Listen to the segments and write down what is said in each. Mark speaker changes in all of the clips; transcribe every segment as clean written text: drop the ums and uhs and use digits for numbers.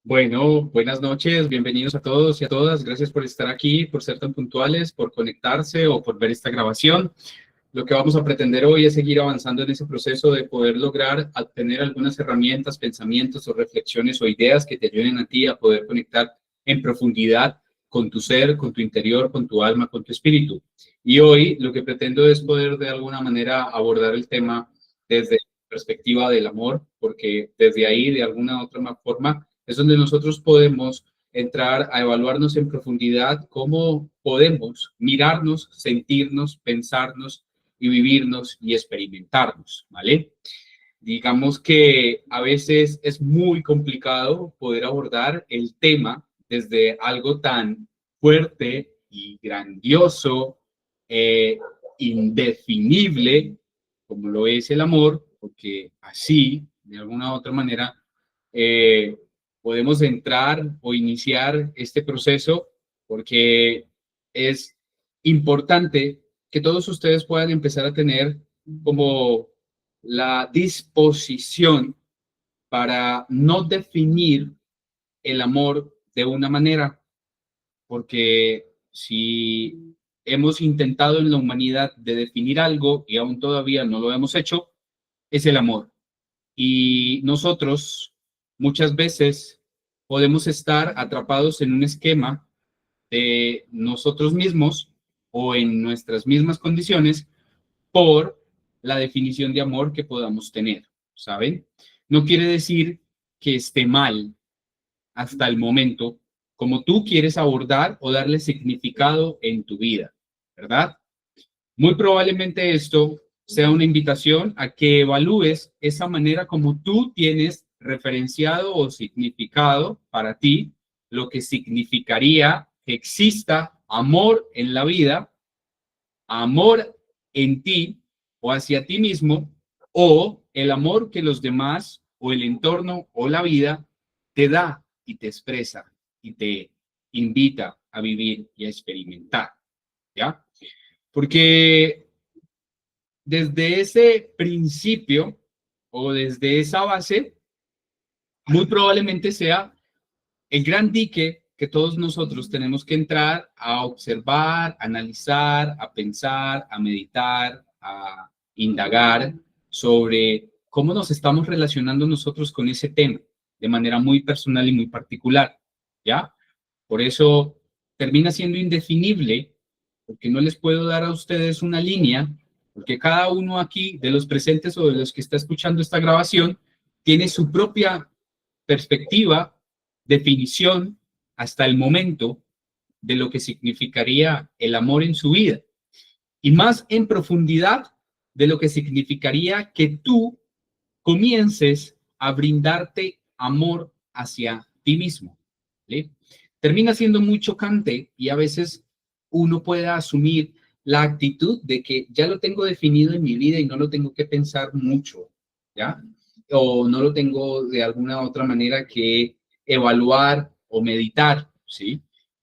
Speaker 1: Bueno, buenas noches, bienvenidos a todos y a todas. Gracias por estar aquí, por ser tan puntuales, por conectarse o por ver esta grabación. Lo que vamos a pretender hoy es seguir avanzando en ese proceso de poder lograr obtener algunas herramientas, pensamientos o reflexiones o ideas que te ayuden a ti a poder conectar en profundidad con tu ser, con tu interior, con tu alma, con tu espíritu. Y hoy lo que pretendo es poder de alguna manera abordar el tema desde la perspectiva del amor, porque desde ahí, de alguna u otra forma, es donde nosotros podemos entrar a evaluarnos en profundidad cómo podemos mirarnos, sentirnos, pensarnos y vivirnos y experimentarnos, ¿vale? Digamos que a veces es muy complicado poder abordar el tema desde algo tan fuerte y grandioso, eh, indefinible, como lo es el amor, porque así, de alguna u otra manera, eh, podemos entrar o iniciar este proceso, porque es importante que todos ustedes puedan empezar a tener como la disposición para no definir el amor de una manera, porque si hemos intentado en la humanidad de definir algo y aún todavía no lo hemos hecho, es el amor. Y nosotros muchas veces podemos estar atrapados en un esquema de nosotros mismos o en nuestras mismas condiciones por la definición de amor que podamos tener, ¿saben? No quiere decir que esté mal hasta el momento como tú quieres abordar o darle significado en tu vida, ¿verdad? Muy probablemente esto sea una invitación a que evalúes esa manera como tú tienes referenciado o significado para ti lo que significaría que exista amor en la vida, amor en ti o hacia ti mismo, o el amor que los demás o el entorno o la vida te da y te expresa y te invita a vivir y a experimentar, ¿ya? Porque desde ese principio o desde esa base, muy probablemente sea el gran dique que todos nosotros tenemos que entrar a observar, a analizar, a pensar, a meditar, a indagar sobre cómo nos estamos relacionando nosotros con ese tema de manera muy personal y muy particular, ¿ya? Por eso termina siendo indefinible, porque no les puedo dar a ustedes una línea, porque cada uno aquí de los presentes o de los que está escuchando esta grabación tiene su propia perspectiva, definición hasta el momento de lo que significaría el amor en su vida y más en profundidad de lo que significaría que tú comiences a brindarte amor hacia ti mismo. ¿Sí? Termina siendo muy chocante y a veces uno puede asumir la actitud de que ya lo tengo definido en mi vida y no lo tengo que pensar mucho, ¿ya? O no lo tengo de alguna otra manera que evaluar o meditar, ¿sí?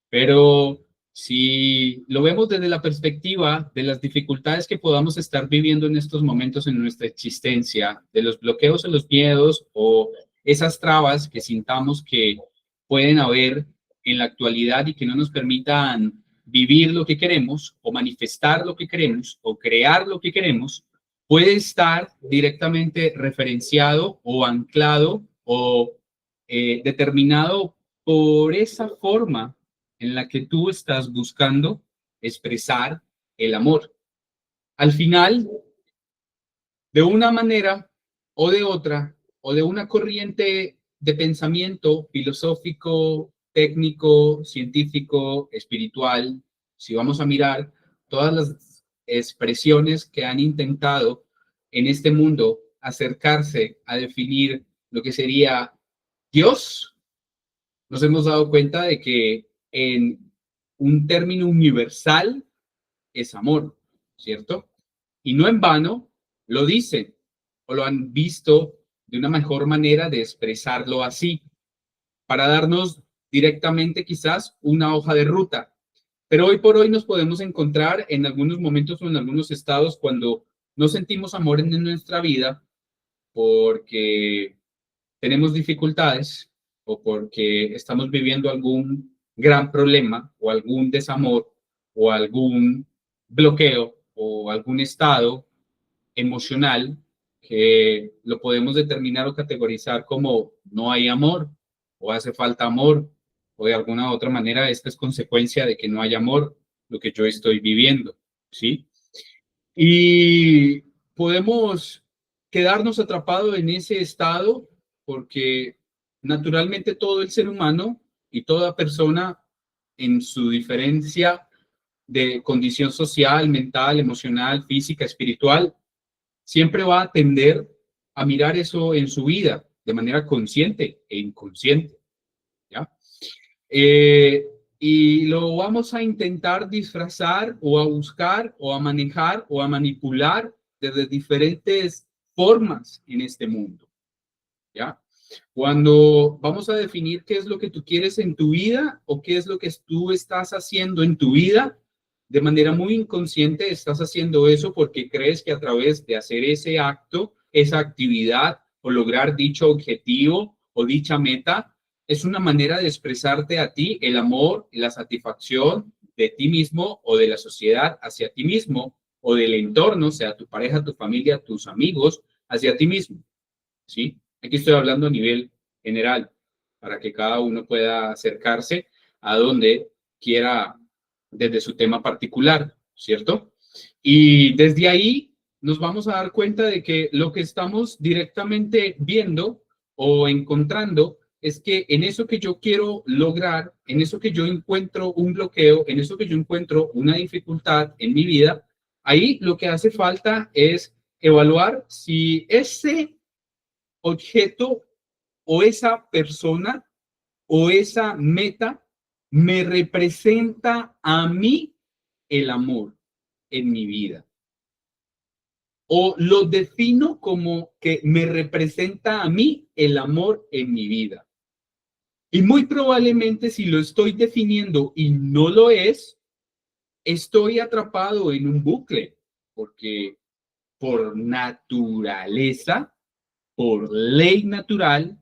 Speaker 1: Pero si lo vemos desde la perspectiva de las dificultades que podamos estar viviendo en estos momentos en nuestra existencia, de los bloqueos o los miedos o esas trabas que sintamos que pueden haber en la actualidad y que no nos permitan vivir lo que queremos o manifestar lo que queremos o crear lo que queremos, puede estar directamente referenciado o anclado o determinado por esa forma en la que tú estás buscando expresar el amor. Al final, de una manera o de otra, o de una corriente de pensamiento filosófico, técnico, científico, espiritual, si vamos a mirar todas las expresiones que han intentado en este mundo acercarse a definir lo que sería Dios, nos hemos dado cuenta de que en un término universal es amor, ¿cierto? Y no en vano lo dicen o lo han visto de una mejor manera de expresarlo así, para darnos directamente quizás una hoja de ruta. Pero hoy por hoy nos podemos encontrar en algunos momentos o en algunos estados cuando no sentimos amor en nuestra vida porque tenemos dificultades, o porque estamos viviendo algún gran problema o algún desamor o algún bloqueo o algún estado emocional que lo podemos determinar o categorizar como no hay amor o hace falta amor o de alguna otra manera esta es consecuencia de que no hay amor, lo que yo estoy viviendo, ¿sí? Y podemos quedarnos atrapados en ese estado porque naturalmente todo el ser humano y toda persona en su diferencia de condición social, mental, emocional, física, espiritual, siempre va a tender a mirar eso en su vida de manera consciente e inconsciente, ¿ya? Eh, y lo vamos a intentar disfrazar o a buscar o a manejar o a manipular desde diferentes formas en este mundo, ¿ya? Cuando vamos a definir qué es lo que tú quieres en tu vida o qué es lo que tú estás haciendo en tu vida, de manera muy inconsciente estás haciendo eso porque crees que a través de hacer ese acto, esa actividad o lograr dicho objetivo o dicha meta, es una manera de expresarte a ti el amor y la satisfacción de ti mismo o de la sociedad hacia ti mismo o del entorno, sea tu pareja, tu familia, tus amigos, hacia ti mismo, ¿sí? Aquí estoy hablando a nivel general, para que cada uno pueda acercarse a donde quiera desde su tema particular, ¿cierto? Y desde ahí nos vamos a dar cuenta de que lo que estamos directamente viendo o encontrando es que en eso que yo quiero lograr, en eso que yo encuentro un bloqueo, en eso que yo encuentro una dificultad en mi vida, ahí lo que hace falta es evaluar si ese objeto o esa persona o esa meta me representa a mí el amor en mi vida. O lo defino como que me representa a mí el amor en mi vida. Y muy probablemente si lo estoy definiendo y no lo es, estoy atrapado en un bucle, porque por naturaleza, por ley natural,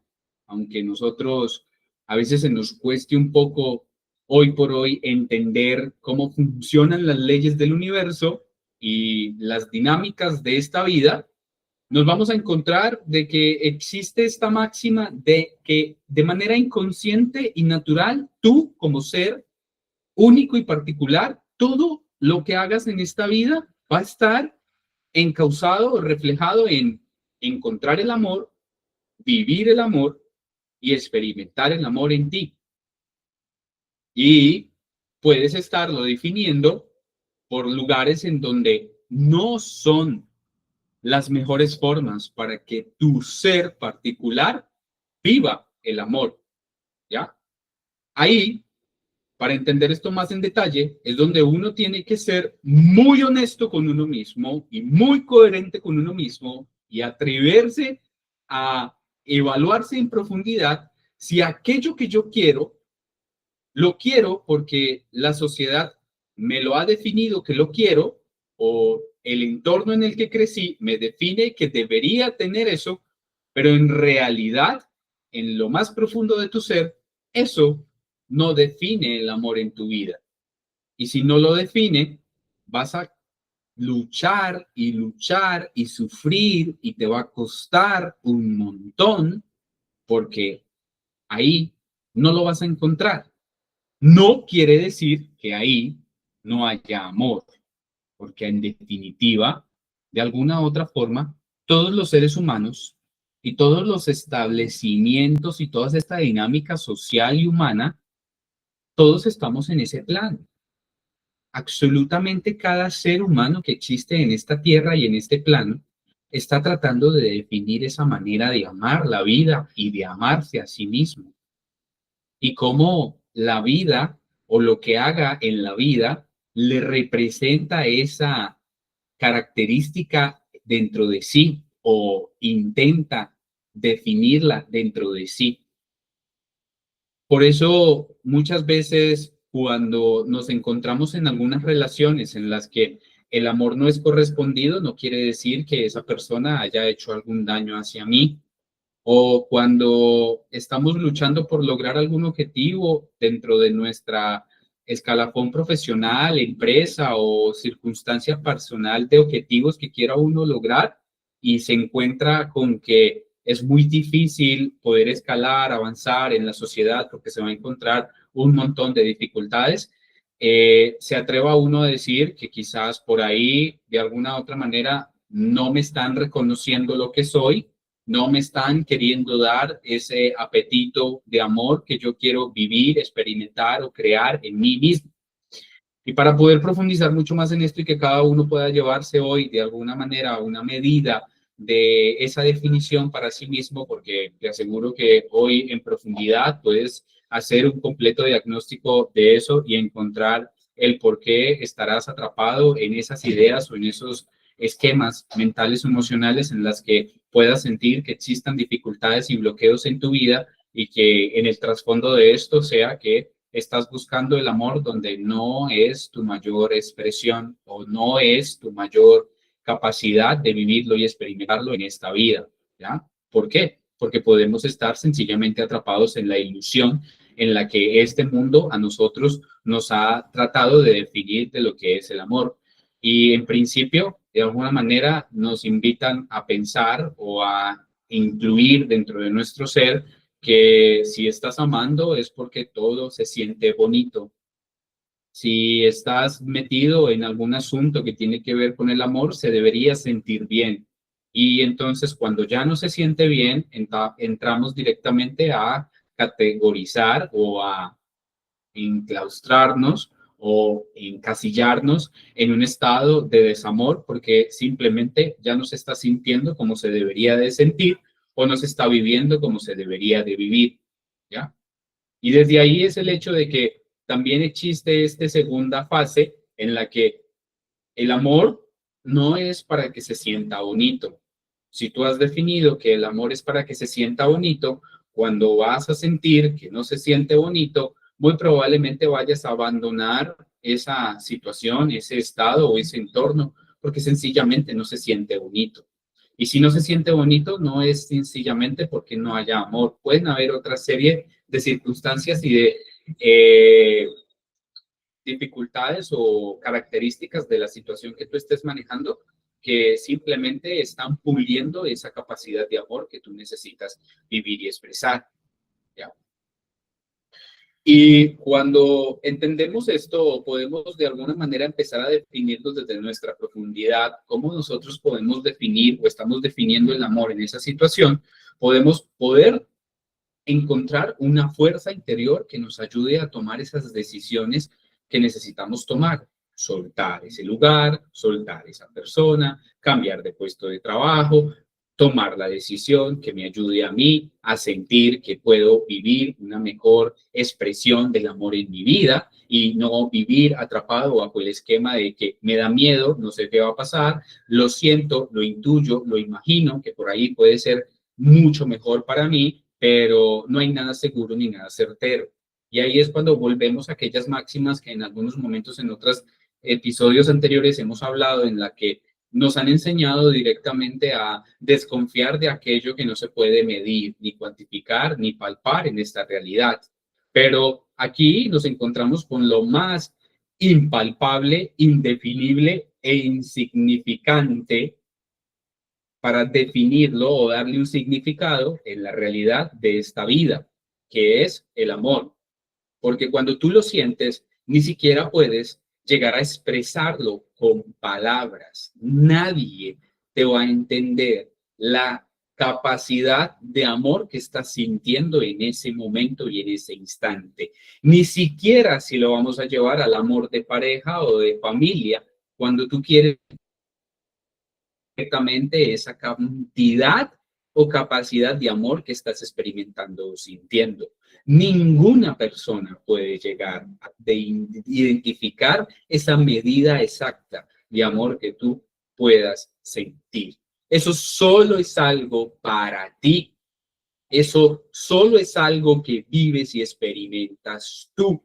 Speaker 1: aunque nosotros a veces se nos cueste un poco hoy por hoy entender cómo funcionan las leyes del universo y las dinámicas de esta vida, nos vamos a encontrar de que existe esta máxima de que de manera inconsciente y natural, tú como ser único y particular, todo lo que hagas en esta vida va a estar encausado o reflejado en encontrar el amor, vivir el amor y experimentar el amor en ti. Y puedes estarlo definiendo por lugares en donde no son las mejores formas para que tu ser particular viva el amor, ¿ya? Ahí, para entender esto más en detalle, es donde uno tiene que ser muy honesto con uno mismo y muy coherente con uno mismo y atreverse a evaluarse en profundidad si aquello que yo quiero, lo quiero porque la sociedad me lo ha definido que lo quiero o el entorno en el que crecí me define que debería tener eso, pero en realidad, en lo más profundo de tu ser, eso no define el amor en tu vida. Y si no lo define, vas a luchar y luchar y sufrir y te va a costar un montón porque ahí no lo vas a encontrar. No quiere decir que ahí no haya amor, porque en definitiva, de alguna u otra forma, todos los seres humanos y todos los establecimientos y toda esta dinámica social y humana, todos estamos en ese plan. Absolutamente cada ser humano que existe en esta tierra y en este plano está tratando de definir esa manera de amar la vida y de amarse a sí mismo. Y cómo la vida o lo que haga en la vida le representa esa característica dentro de sí o intenta definirla dentro de sí. Por eso muchas veces cuando nos encontramos en algunas relaciones en las que el amor no es correspondido, no quiere decir que esa persona haya hecho algún daño hacia mí, o cuando estamos luchando por lograr algún objetivo dentro de nuestra escalafón profesional, empresa o circunstancia personal de objetivos que quiera uno lograr y se encuentra con que es muy difícil poder escalar, avanzar en la sociedad porque se va a encontrar un montón de dificultades. Se atreva uno a decir que quizás por ahí, de alguna u otra manera, no me están reconociendo lo que soy, no me están queriendo dar ese apetito de amor que yo quiero vivir, experimentar o crear en mí mismo. Y para poder profundizar mucho más en esto y que cada uno pueda llevarse hoy de alguna manera una medida de esa definición para sí mismo, porque te aseguro que hoy en profundidad puedes hacer un completo diagnóstico de eso y encontrar el por qué estarás atrapado en esas ideas o en esos esquemas mentales o emocionales en las que puedas sentir que existan dificultades y bloqueos en tu vida y que en el trasfondo de esto sea que estás buscando el amor donde no es tu mayor expresión o no es tu mayor capacidad de vivirlo y experimentarlo en esta vida, ¿ya? ¿Por qué? Porque podemos estar sencillamente atrapados en la ilusión en la que este mundo a nosotros nos ha tratado de definir de lo que es el amor. Y en principio, de alguna manera, nos invitan a pensar o a incluir dentro de nuestro ser que si estás amando es porque todo se siente bonito. Si estás metido en algún asunto que tiene que ver con el amor, se debería sentir bien. Y entonces cuando ya no se siente bien, entramos directamente a categorizar o a enclaustrarnos o encasillarnos en un estado de desamor porque simplemente ya no se está sintiendo como se debería de sentir o no se está viviendo como se debería de vivir, ¿ya? Y desde ahí es el hecho de que también existe esta segunda fase en la que el amor no es para que se sienta bonito. Si tú has definido que el amor es para que se sienta bonito, cuando vas a sentir que no se siente bonito, muy probablemente vayas a abandonar esa situación, ese estado o ese entorno, porque sencillamente no se siente bonito. Y si no se siente bonito, no es sencillamente porque no haya amor. Pueden haber otra serie de circunstancias y de dificultades o características de la situación que tú estés manejando que simplemente están puliendo esa capacidad de amor que tú necesitas vivir y expresar, ¿ya? Y cuando entendemos esto, podemos de alguna manera empezar a definirnos desde nuestra profundidad, cómo nosotros podemos definir o estamos definiendo el amor en esa situación, podemos poder encontrar una fuerza interior que nos ayude a tomar esas decisiones que necesitamos tomar. Soltar ese lugar, soltar esa persona, cambiar de puesto de trabajo, tomar la decisión que me ayude a mí a sentir que puedo vivir una mejor expresión del amor en mi vida y no vivir atrapado bajo el esquema de que me da miedo, no sé qué va a pasar, lo siento, lo intuyo, lo imagino, que por ahí puede ser mucho mejor para mí, pero no hay nada seguro ni nada certero. Y ahí es cuando volvemos a aquellas máximas que en algunos momentos en otros episodios anteriores hemos hablado, en la que nos han enseñado directamente a desconfiar de aquello que no se puede medir, ni cuantificar, ni palpar en esta realidad. Pero aquí nos encontramos con lo más impalpable, indefinible e insignificante para definirlo o darle un significado en la realidad de esta vida, que es el amor. Porque cuando tú lo sientes, ni siquiera puedes llegar a expresarlo con palabras. Nadie te va a entender la capacidad de amor que estás sintiendo en ese momento y en ese instante. Ni siquiera si lo vamos a llevar al amor de pareja o de familia, cuando tú quieres directamente esa cantidad o capacidad de amor que estás experimentando o sintiendo. Ninguna persona puede llegar a identificar esa medida exacta de amor que tú puedas sentir. Eso solo es algo para ti. Eso solo es algo que vives y experimentas tú.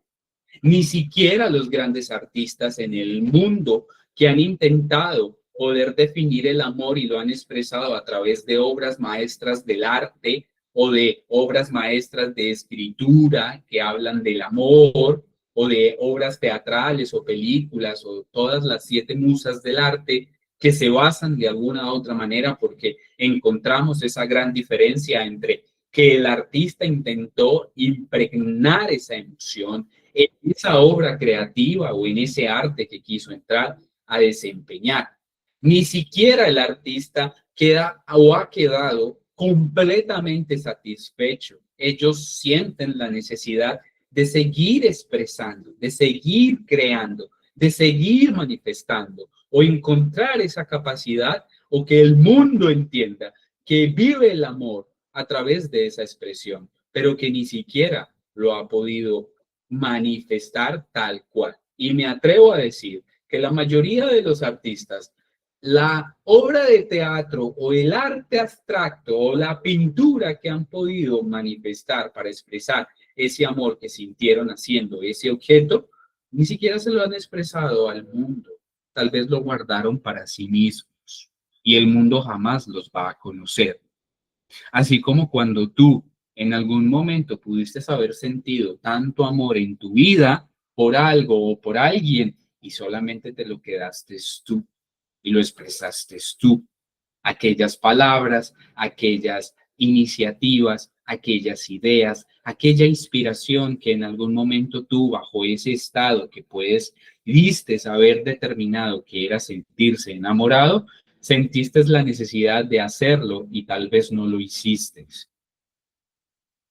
Speaker 1: Ni siquiera los grandes artistas en el mundo que han intentado poder definir el amor y lo han expresado a través de obras maestras del arte o de obras maestras de escritura que hablan del amor, o de obras teatrales o películas, o todas las 7 musas del arte que se basan de alguna u otra manera, porque encontramos esa gran diferencia entre que el artista intentó impregnar esa emoción en esa obra creativa o en ese arte que quiso entrar a desempeñar. Ni siquiera el artista queda o ha quedado completamente satisfecho. Ellos sienten la necesidad de seguir expresando, de seguir creando, de seguir manifestando o encontrar esa capacidad o que el mundo entienda que vive el amor a través de esa expresión, pero que ni siquiera lo ha podido manifestar tal cual. Y me atrevo a decir que la mayoría de los artistas, la obra de teatro o el arte abstracto o la pintura que han podido manifestar para expresar ese amor que sintieron haciendo ese objeto, ni siquiera se lo han expresado al mundo. Tal vez lo guardaron para sí mismos y el mundo jamás los va a conocer. Así como cuando tú en algún momento pudiste haber sentido tanto amor en tu vida por algo o por alguien y solamente te lo quedaste tú y lo expresaste tú. Aquellas palabras, aquellas iniciativas, aquellas ideas, aquella inspiración que en algún momento tú bajo ese estado que puedes, viste haber determinado que era sentirse enamorado, sentiste la necesidad de hacerlo y tal vez no lo hiciste,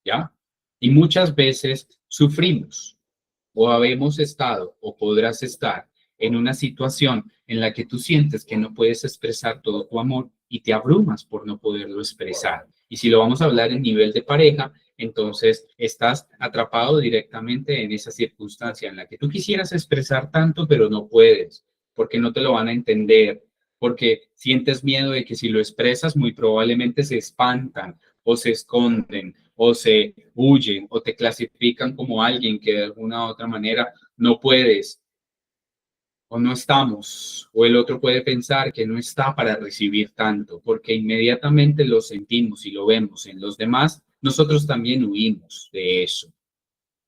Speaker 1: ¿ya? Y muchas veces sufrimos o habemos estado o podrás estar en una situación en la que tú sientes que no puedes expresar todo tu amor y te abrumas por no poderlo expresar. Y si lo vamos a hablar en nivel de pareja, entonces estás atrapado directamente en esa circunstancia en la que tú quisieras expresar tanto, pero no puedes, porque no te lo van a entender, porque sientes miedo de que si lo expresas, muy probablemente se espantan o se esconden o se huyen o te clasifican como alguien que de alguna u otra manera no puedes o no estamos, o el otro puede pensar que no está para recibir tanto, porque inmediatamente lo sentimos y lo vemos en los demás, nosotros también huimos de eso.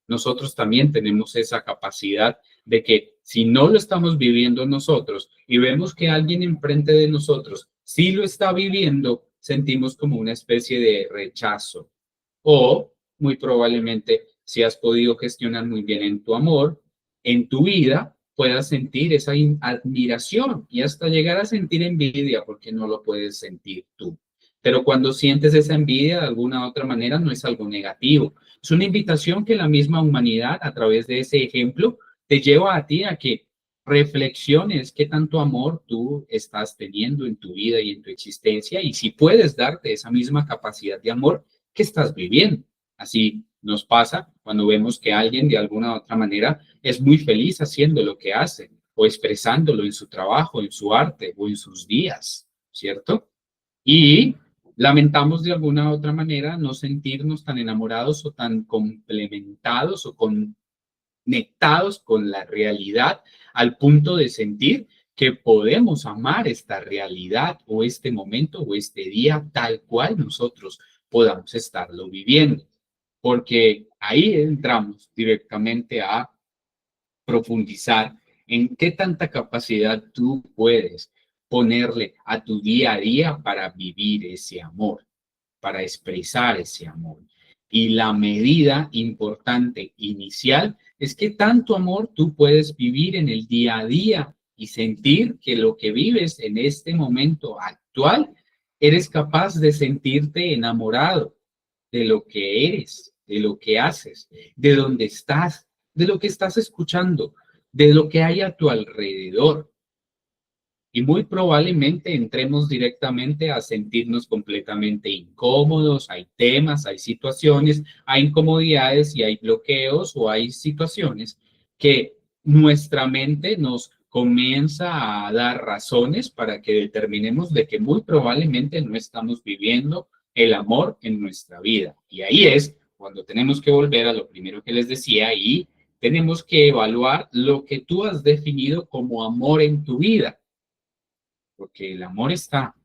Speaker 1: Nosotros también tenemos esa capacidad de que si no lo estamos viviendo nosotros y vemos que alguien enfrente de nosotros sí lo está viviendo, sentimos como una especie de rechazo. O muy probablemente, si has podido gestionar muy bien en tu amor, en tu vida, puedas sentir esa admiración y hasta llegar a sentir envidia porque no lo puedes sentir tú. Pero cuando sientes esa envidia de alguna u otra manera no es algo negativo. Es una invitación que la misma humanidad a través de ese ejemplo te lleva a ti a que reflexiones qué tanto amor tú estás teniendo en tu vida y en tu existencia y si puedes darte esa misma capacidad de amor que estás viviendo. Así nos pasa cuando vemos que alguien de alguna u otra manera es muy feliz haciendo lo que hace o expresándolo en su trabajo, en su arte o en sus días, ¿cierto? Y lamentamos de alguna u otra manera no sentirnos tan enamorados o tan complementados o conectados con la realidad al punto de sentir que podemos amar esta realidad o este momento o este día tal cual nosotros podamos estarlo viviendo. Porque ahí entramos directamente a profundizar en qué tanta capacidad tú puedes ponerle a tu día a día para vivir ese amor, para expresar ese amor. Y la medida importante inicial es que tanto amor tú puedes vivir en el día a día y sentir que lo que vives en este momento actual, eres capaz de sentirte enamorado de lo que eres, de lo que haces, de dónde estás, de lo que estás escuchando, de lo que hay a tu alrededor. Y muy probablemente entremos directamente a sentirnos completamente incómodos. Hay temas, hay situaciones, hay incomodidades y hay bloqueos o hay situaciones que nuestra mente nos comienza a dar razones para que determinemos de que muy probablemente no estamos viviendo el amor en nuestra vida. Y ahí es cuando tenemos que volver a lo primero que les decía y tenemos que evaluar lo que tú has definido como amor en tu vida, porque el amor está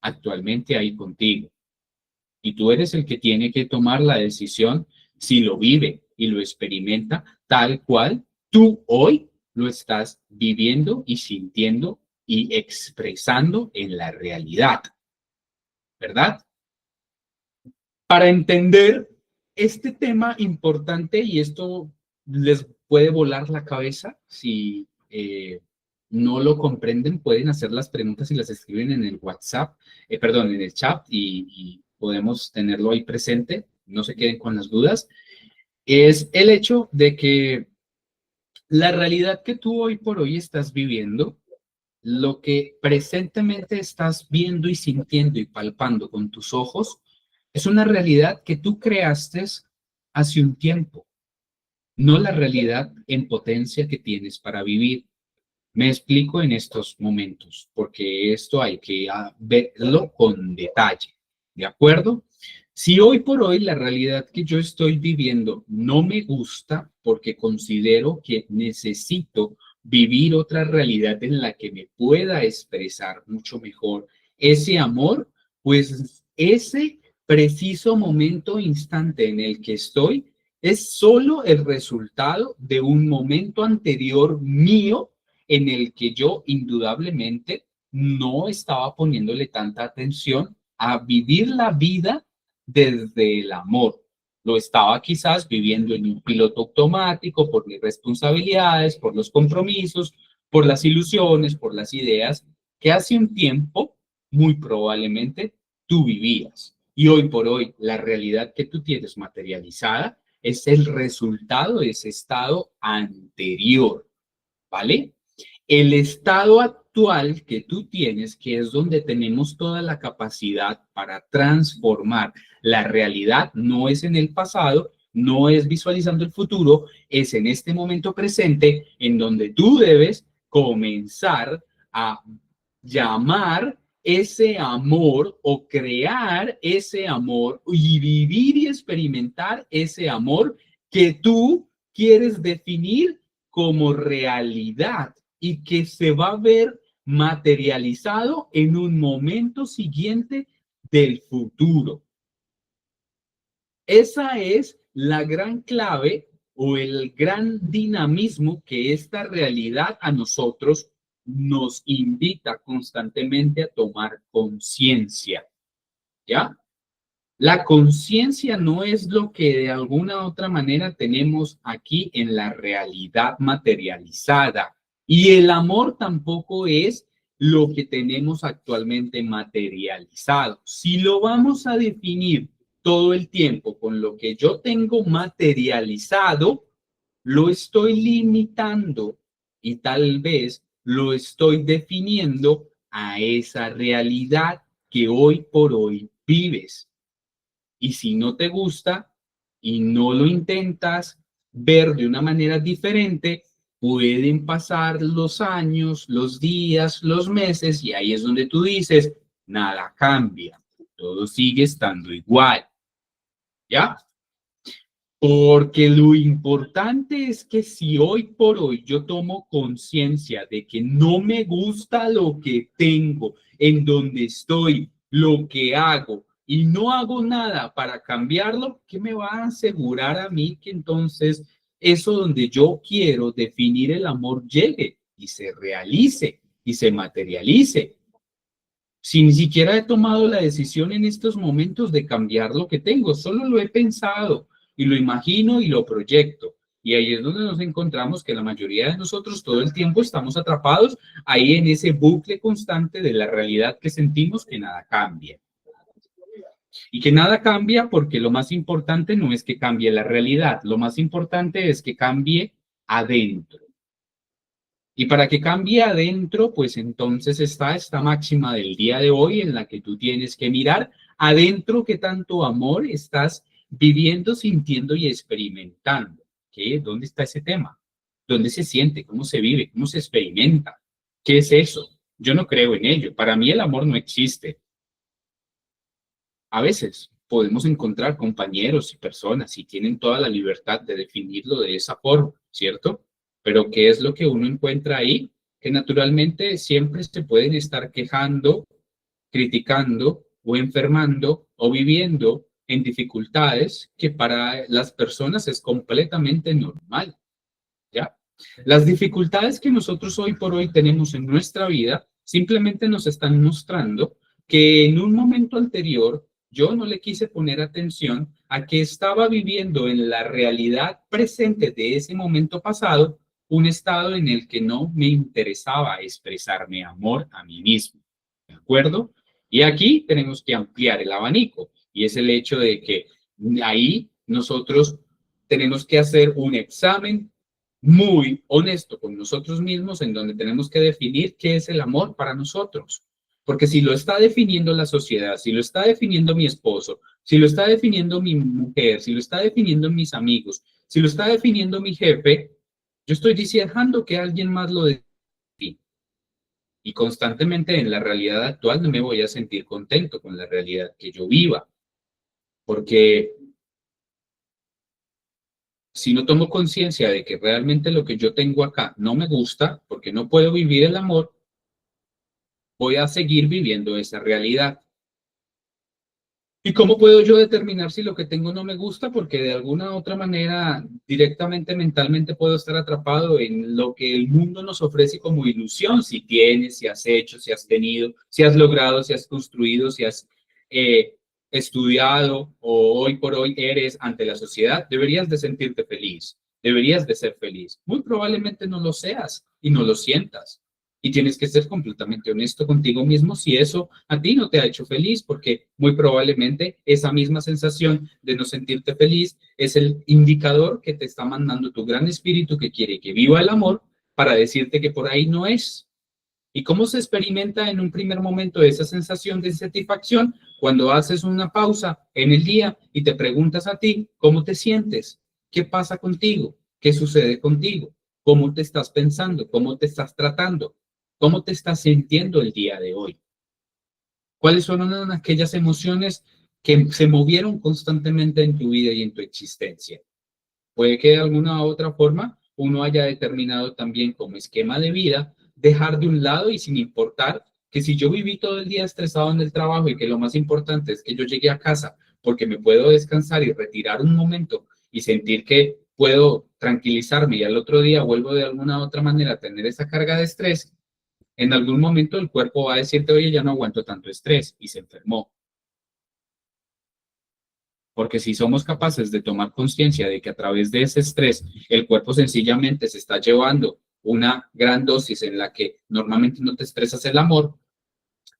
Speaker 1: actualmente ahí contigo. Y tú eres el que tiene que tomar la decisión si lo vive y lo experimenta tal cual tú hoy lo estás viviendo y sintiendo y expresando en la realidad, ¿verdad? Para entender este tema importante, y esto les puede volar la cabeza si no lo comprenden, pueden hacer las preguntas y las escriben en el WhatsApp, perdón, en el chat y podemos tenerlo ahí presente, no se queden con las dudas, es el hecho de que la realidad que tú hoy por hoy estás viviendo, lo que presentemente estás viendo y sintiendo y palpando con tus ojos, es una realidad que tú creaste hace un tiempo, no la realidad en potencia que tienes para vivir. Me explico en estos momentos, porque esto hay que verlo con detalle, ¿de acuerdo? Si hoy por hoy la realidad que yo estoy viviendo no me gusta porque considero que necesito vivir otra realidad en la que me pueda expresar mucho mejor ese amor, pues ese preciso momento, instante en el que estoy, es solo el resultado de un momento anterior mío en el que yo indudablemente no estaba poniéndole tanta atención a vivir la vida desde el amor. Lo estaba quizás viviendo en un piloto automático por mis responsabilidades, por los compromisos, por las ilusiones, por las ideas que hace un tiempo muy probablemente tú vivías. Y hoy por hoy la realidad que tú tienes materializada es el resultado de ese estado anterior, ¿vale? El estado actual que tú tienes, que es donde tenemos toda la capacidad para transformar la realidad, no es en el pasado, no es visualizando el futuro, es en este momento presente en donde tú debes comenzar a llamar ese amor o crear ese amor y vivir y experimentar ese amor que tú quieres definir como realidad y que se va a ver materializado en un momento siguiente del futuro. Esa es la gran clave o el gran dinamismo que esta realidad a nosotros nos invita constantemente a tomar conciencia, ¿ya? La conciencia no es lo que de alguna u otra manera tenemos aquí en la realidad materializada. Y el amor tampoco es lo que tenemos actualmente materializado. Si lo vamos a definir todo el tiempo con lo que yo tengo materializado, lo estoy limitando y tal vez lo estoy definiendo a esa realidad que hoy por hoy vives. Y si no te gusta y no lo intentas ver de una manera diferente, pueden pasar los años, los días, los meses, y ahí es donde tú dices, nada cambia, todo sigue estando igual, ¿ya? Porque lo importante es que si hoy por hoy yo tomo conciencia de que no me gusta lo que tengo, en donde estoy, lo que hago, y no hago nada para cambiarlo, ¿qué me va a asegurar a mí que entonces eso donde yo quiero definir el amor llegue y se realice y se materialice? Si ni siquiera he tomado la decisión en estos momentos de cambiar lo que tengo, solo lo he pensado y lo imagino y lo proyecto. Y ahí es donde nos encontramos que la mayoría de nosotros todo el tiempo estamos atrapados ahí en ese bucle constante de la realidad que sentimos que nada cambia. Y que nada cambia porque lo más importante no es que cambie la realidad, lo más importante es que cambie adentro. Y para que cambie adentro, pues entonces está esta máxima del día de hoy en la que tú tienes que mirar adentro qué tanto amor estás viviendo, sintiendo y experimentando. ¿Qué? ¿Dónde está ese tema? ¿Dónde se siente? ¿Cómo se vive? ¿Cómo se experimenta? ¿Qué es eso? Yo no creo en ello. Para mí el amor no existe. A veces podemos encontrar compañeros y personas y tienen toda la libertad de definirlo de esa forma, ¿cierto? Pero ¿qué es lo que uno encuentra ahí? Que naturalmente siempre se pueden estar quejando, criticando o enfermando o viviendo en dificultades que para las personas es completamente normal, ¿ya? Las dificultades que nosotros hoy por hoy tenemos en nuestra vida simplemente nos están mostrando que en un momento anterior yo no le quise poner atención a que estaba viviendo en la realidad presente de ese momento pasado un estado en el que no me interesaba expresarme amor a mí mismo, ¿de acuerdo? Y aquí tenemos que ampliar el abanico y es el hecho de que ahí nosotros tenemos que hacer un examen muy honesto con nosotros mismos en donde tenemos que definir qué es el amor para nosotros. Porque si lo está definiendo la sociedad, si lo está definiendo mi esposo, si lo está definiendo mi mujer, si lo está definiendo mis amigos, si lo está definiendo mi jefe, yo estoy diciendo que alguien más lo define. Y constantemente en la realidad actual no me voy a sentir contento con la realidad que yo viva. Porque si no tomo conciencia de que realmente lo que yo tengo acá no me gusta, porque no puedo vivir el amor, voy a seguir viviendo esa realidad. ¿Y cómo puedo yo determinar si lo que tengo no me gusta? Porque de alguna u otra manera, directamente, mentalmente, puedo estar atrapado en lo que el mundo nos ofrece como ilusión. Si tienes, si has hecho, si has tenido, si has logrado, si has construido, si has estudiado o hoy por hoy eres ante la sociedad, deberías de sentirte feliz, deberías de ser feliz. Muy probablemente no lo seas y no lo sientas. Y tienes que ser completamente honesto contigo mismo si eso a ti no te ha hecho feliz, porque muy probablemente esa misma sensación de no sentirte feliz es el indicador que te está mandando tu gran espíritu que quiere que viva el amor para decirte que por ahí no es. ¿Y cómo se experimenta en un primer momento esa sensación de satisfacción? Cuando haces una pausa en el día y te preguntas a ti, ¿cómo te sientes? ¿Qué pasa contigo? ¿Qué sucede contigo? ¿Cómo te estás pensando? ¿Cómo te estás tratando? ¿Cómo te estás sintiendo el día de hoy? ¿Cuáles fueron aquellas emociones que se movieron constantemente en tu vida y en tu existencia? Puede que de alguna u otra forma uno haya determinado también como esquema de vida dejar de un lado y sin importar que si yo viví todo el día estresado en el trabajo y que lo más importante es que yo llegue a casa porque me puedo descansar y retirar un momento y sentir que puedo tranquilizarme y al otro día vuelvo de alguna u otra manera a tener esa carga de estrés, en algún momento el cuerpo va a decirte, oye, ya no aguanto tanto estrés y se enfermó. Porque si somos capaces de tomar conciencia de que a través de ese estrés el cuerpo sencillamente se está llevando una gran dosis en la que normalmente no te expresas el amor,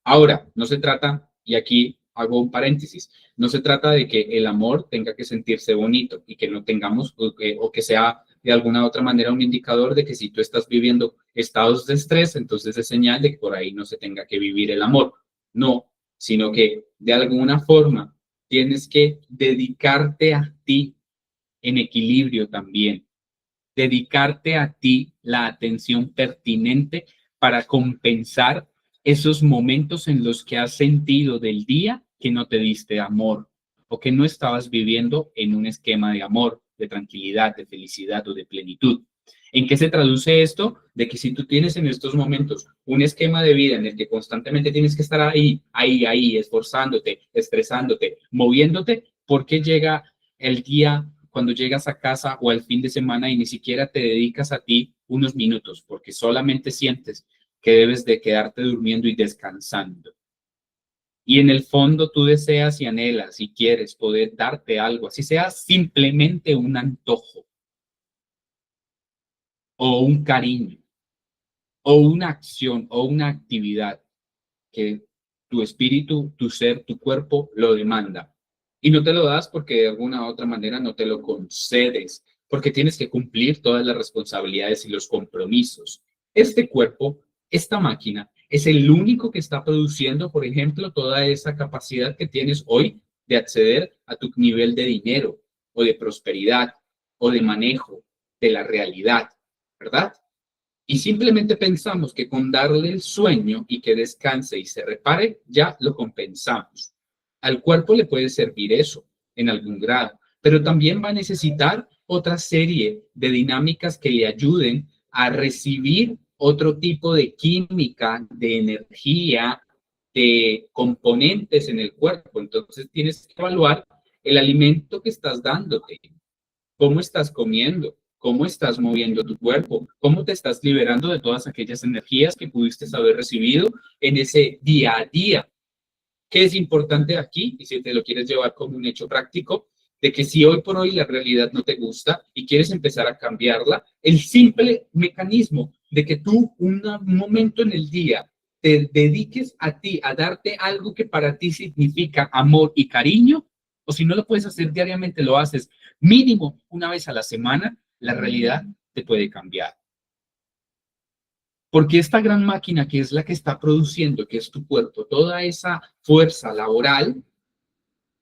Speaker 1: ahora no se trata, y aquí hago un paréntesis, no se trata de que el amor tenga que sentirse bonito y que no tengamos o que sea de alguna otra manera un indicador de que si tú estás viviendo estados de estrés, entonces es señal de que por ahí no se tenga que vivir el amor. No, sino que de alguna forma tienes que dedicarte a ti en equilibrio también, dedicarte a ti la atención pertinente para compensar esos momentos en los que has sentido del día que no te diste amor o que no estabas viviendo en un esquema de amor, de tranquilidad, de felicidad o de plenitud. ¿En qué se traduce esto? De que si tú tienes en estos momentos un esquema de vida en el que constantemente tienes que estar ahí, esforzándote, estresándote, moviéndote, ¿por qué llega el día cuando llegas a casa o al fin de semana y ni siquiera te dedicas a ti unos minutos porque solamente sientes que debes de quedarte durmiendo y descansando? Y en el fondo tú deseas y anhelas y quieres poder darte algo, así sea simplemente un antojo o un cariño o una acción o una actividad que tu espíritu, tu ser, tu cuerpo lo demanda. Y no te lo das porque de alguna u otra manera no te lo concedes, porque tienes que cumplir todas las responsabilidades y los compromisos. Este cuerpo, esta máquina, es el único que está produciendo, por ejemplo, toda esa capacidad que tienes hoy de acceder a tu nivel de dinero o de prosperidad o de manejo de la realidad, ¿verdad? Y simplemente pensamos que con darle el sueño y que descanse y se repare, ya lo compensamos. Al cuerpo le puede servir eso en algún grado, pero también va a necesitar otra serie de dinámicas que le ayuden a recibir otro tipo de química, de energía, de componentes en el cuerpo. Entonces tienes que evaluar el alimento que estás dándote, cómo estás comiendo, cómo estás moviendo tu cuerpo, cómo te estás liberando de todas aquellas energías que pudiste haber recibido en ese día a día. ¿Qué es importante aquí? Y si te lo quieres llevar como un hecho práctico, de que si hoy por hoy la realidad no te gusta y quieres empezar a cambiarla, el simple mecanismo de que tú un momento en el día te dediques a ti, a darte algo que para ti significa amor y cariño, o si no lo puedes hacer diariamente, lo haces mínimo una vez a la semana, la realidad te puede cambiar. Porque esta gran máquina que es la que está produciendo, que es tu cuerpo, toda esa fuerza laboral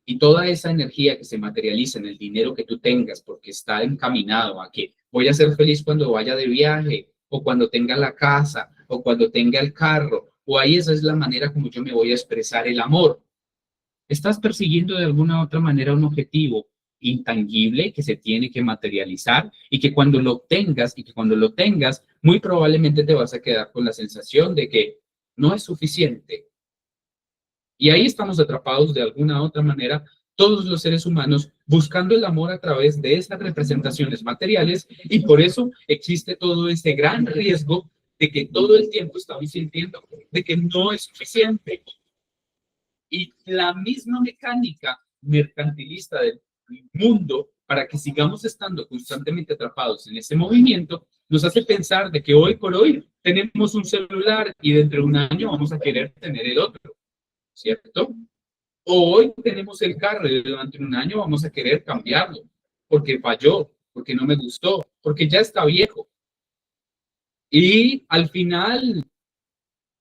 Speaker 1: y toda esa energía que se materializa en el dinero que tú tengas, porque está encaminado a que voy a ser feliz cuando vaya de viaje, o cuando tenga la casa, o cuando tenga el carro, o ahí esa es la manera como yo me voy a expresar el amor. Estás persiguiendo de alguna u otra manera un objetivo intangible que se tiene que materializar y que cuando lo obtengas y que cuando lo tengas, muy probablemente te vas a quedar con la sensación de que no es suficiente. Y ahí estamos atrapados de alguna u otra manera todos los seres humanos buscando el amor a través de estas representaciones materiales y por eso existe todo ese gran riesgo de que todo el tiempo estamos sintiendo de que no es suficiente. Y la misma mecánica mercantilista del mundo, para que sigamos estando constantemente atrapados en ese movimiento, nos hace pensar de que hoy por hoy tenemos un celular y dentro de un año vamos a querer tener el otro, ¿cierto? O hoy tenemos el carro y durante un año vamos a querer cambiarlo, porque falló, porque no me gustó, porque ya está viejo. Y al final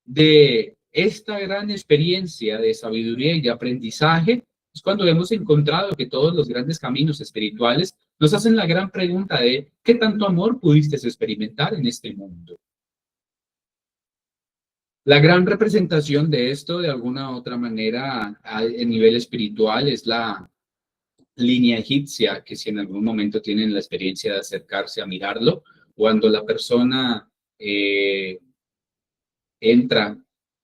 Speaker 1: de esta gran experiencia de sabiduría y de aprendizaje es cuando hemos encontrado que todos los grandes caminos espirituales nos hacen la gran pregunta de ¿qué tanto amor pudiste experimentar en este mundo? La gran representación de esto, de alguna u otra manera, a nivel espiritual, es la línea egipcia, que si en algún momento tienen la experiencia de acercarse a mirarlo, cuando la persona entra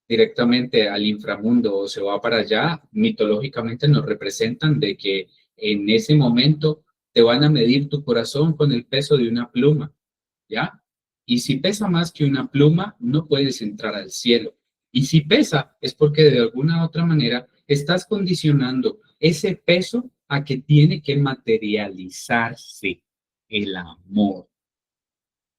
Speaker 1: directamente al inframundo o se va para allá, mitológicamente nos representan de que en ese momento te van a medir tu corazón con el peso de una pluma, ¿ya? Y si pesa más que una pluma, no puedes entrar al cielo. Y si pesa, es porque de alguna u otra manera estás condicionando ese peso a que tiene que materializarse el amor.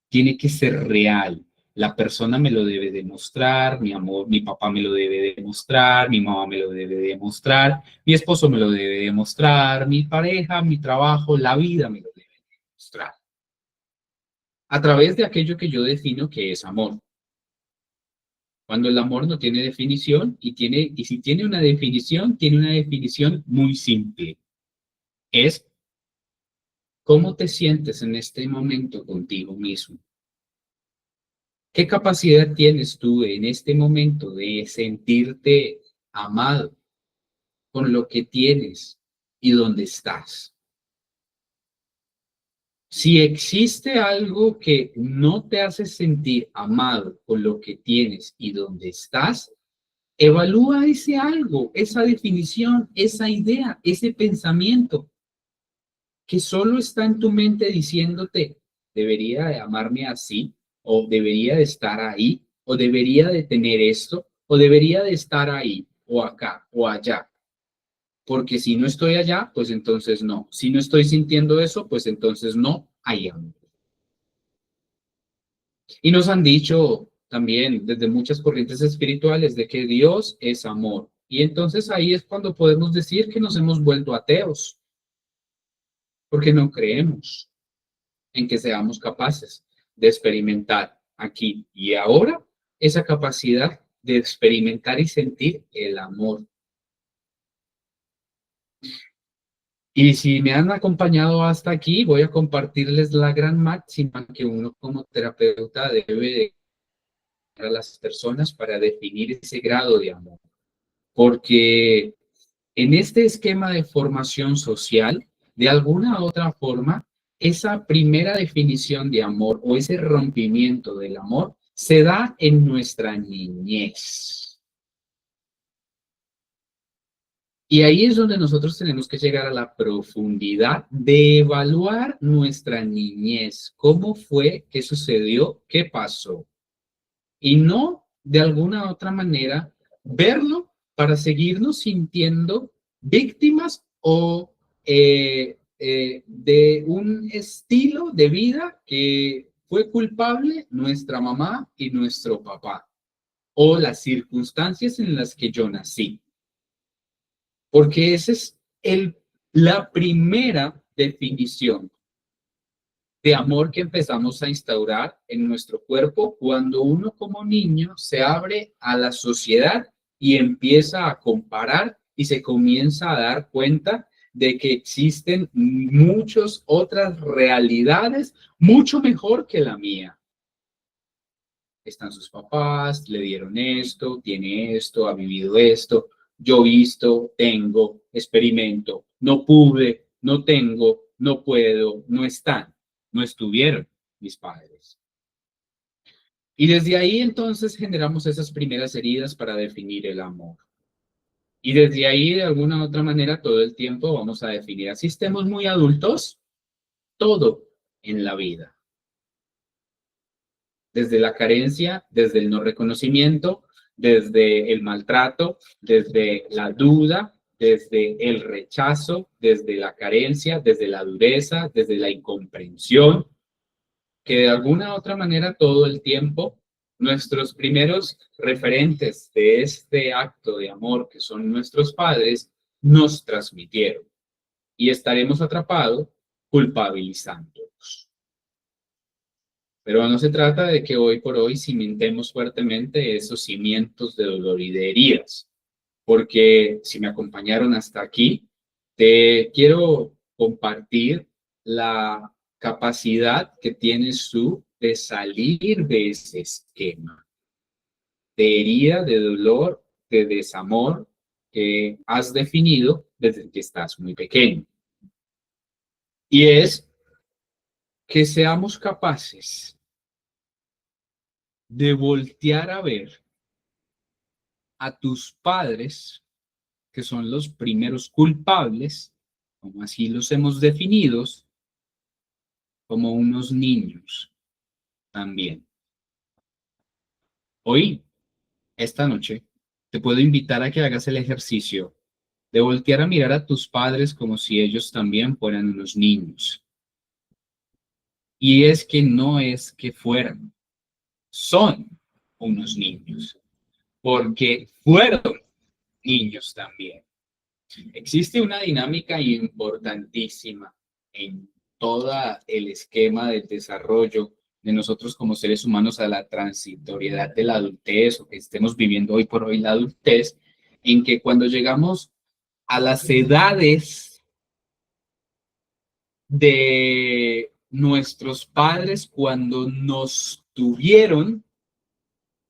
Speaker 1: Tiene que ser real. La persona me lo debe demostrar, mi amor, mi papá me lo debe demostrar, mi mamá me lo debe demostrar, mi esposo me lo debe demostrar, mi pareja, mi trabajo, la vida me lo debe demostrar. A través de aquello que yo defino que es amor. Cuando el amor no tiene definición y si tiene una definición muy simple. Es cómo te sientes en este momento contigo mismo. ¿Qué capacidad tienes tú en este momento de sentirte amado con lo que tienes y dónde estás? Si existe algo que no te hace sentir amado con lo que tienes y dónde estás, evalúa ese algo, esa definición, esa idea, ese pensamiento que solo está en tu mente diciéndote, debería de amarme así, o debería de estar ahí, o debería de tener esto, o debería de estar ahí, o acá, o allá. Porque si no estoy allá, pues entonces no. Si no estoy sintiendo eso, pues entonces no hay amor. Y nos han dicho también desde muchas corrientes espirituales de que Dios es amor. Y entonces ahí es cuando podemos decir que nos hemos vuelto ateos, porque no creemos en que seamos capaces de experimentar aquí y ahora esa capacidad de experimentar y sentir el amor. Y si me han acompañado hasta aquí, voy a compartirles la gran máxima que uno como terapeuta debe de a las personas para definir ese grado de amor. Porque en este esquema de formación social, de alguna u otra forma, esa primera definición de amor o ese rompimiento del amor se da en nuestra niñez. Y ahí es donde nosotros tenemos que llegar a la profundidad de evaluar nuestra niñez. ¿Cómo fue? ¿Qué sucedió? ¿Qué pasó? Y no de alguna otra manera verlo para seguirnos sintiendo víctimas o de un estilo de vida que fue culpable nuestra mamá y nuestro papá o las circunstancias en las que yo nací. Porque esa es la primera definición de amor que empezamos a instaurar en nuestro cuerpo cuando uno como niño se abre a la sociedad y empieza a comparar y se comienza a dar cuenta de que existen muchas otras realidades mucho mejor que la mía. Están sus papás, le dieron esto, tiene esto, ha vivido esto, yo visto, tengo, experimento, no pude, no tengo, no puedo, no están, no estuvieron mis padres. Y desde ahí entonces generamos esas primeras heridas para definir el amor. Y desde ahí, de alguna u otra manera, todo el tiempo vamos a definir, así estemos muy adultos, todo en la vida. Desde la carencia, desde el no reconocimiento, desde el maltrato, desde la duda, desde el rechazo, desde la carencia, desde la dureza, desde la incomprensión, que de alguna u otra manera todo el tiempo nuestros primeros referentes de este acto de amor, que son nuestros padres, nos transmitieron y estaremos atrapados culpabilizándolos. Pero no se trata de que hoy por hoy cimentemos fuertemente esos cimientos de dolor y de heridas, porque si me acompañaron hasta aquí, te quiero compartir la capacidad que tienes tú de salir de ese esquema de herida, de dolor, de desamor que has definido desde que estás muy pequeño. Y es que seamos capaces de voltear a ver a tus padres, que son los primeros culpables, como así los hemos definido, como unos niños también. Hoy, esta noche, te puedo invitar a que hagas el ejercicio de voltear a mirar a tus padres como si ellos también fueran unos niños. Y es que no es que fueran, son unos niños, porque fueron niños también. Existe una dinámica importantísima en todo el esquema del desarrollo de nosotros como seres humanos a la transitoriedad de la adultez o que estemos viviendo hoy por hoy la adultez, en que cuando llegamos a las edades de nuestros padres cuando nos tuvieron,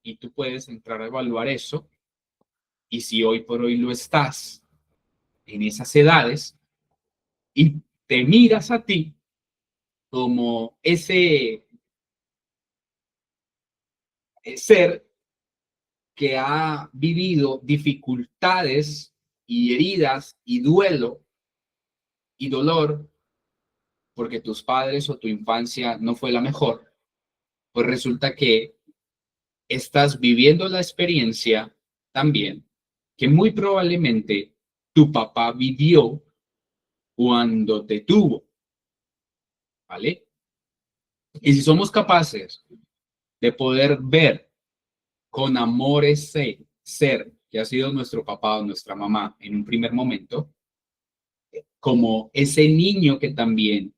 Speaker 1: y tú puedes entrar a evaluar eso, y si hoy por hoy lo estás en esas edades, y te miras a ti como ese ser que ha vivido dificultades y heridas y duelo y dolor porque tus padres o tu infancia no fue la mejor, pues resulta que estás viviendo la experiencia también que muy probablemente tu papá vivió cuando te tuvo, ¿vale? Y si somos capaces de poder ver con amor ese ser que ha sido nuestro papá o nuestra mamá en un primer momento, como ese niño que también